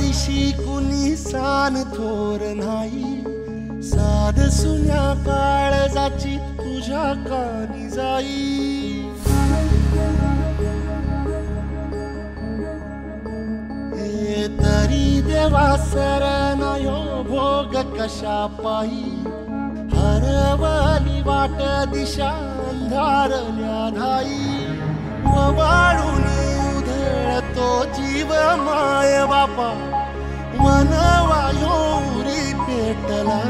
वारीशी कुणी सान थोर नाही, साध सुन्या काळजाची तुझ्या कानी जाई। हे तरी देवा सरनायो भोग कशा पायी, हरवली वाट दिशा अंधारल्या धाई। वाळून उधळतो जीव माय बापा, वनवायो उरी पेटला,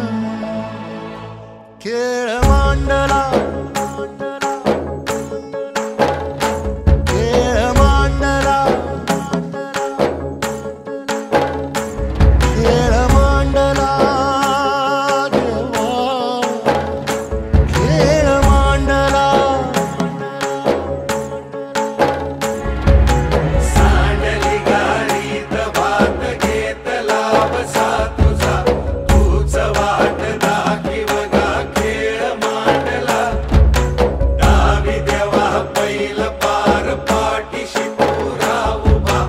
खेळ मांडला, खेळ मांडला, खेळ मांडला देवा, खेळ मांडला। सांडली गाडीत भात घेतला बसा तुझा, तूच वाट दाखीव गा खेळ मांडला। डावी देवा पैल पार पाठीशी पुरा उभा,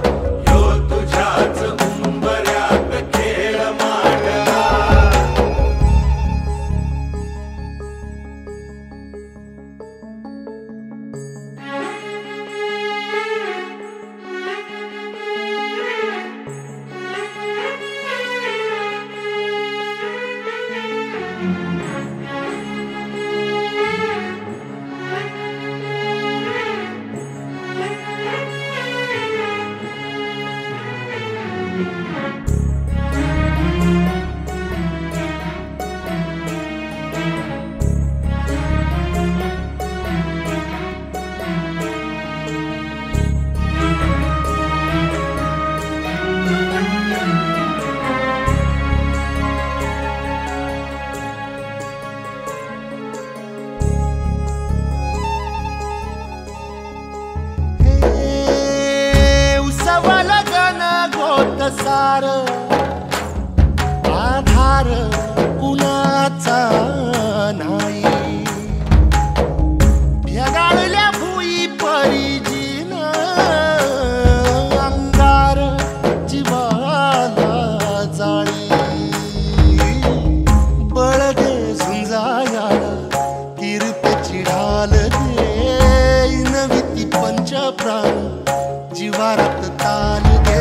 यो तुझ्याच उंबऱ्यात खेळ मांडला। सार आधार कुणाचा नाही, भेगाळल्या भुई परिजीन अंगार जीवाला जाळी। बळगे झुंजायाळ कीर्तीची ढाल देईन विती पंच प्राण, जीवारात ताल दे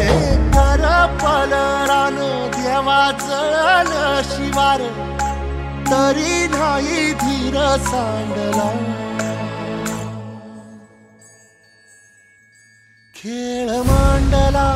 कर पलरान देवा जळल शिवार, तरी नाही धीर सांडला, खेळ मांडला।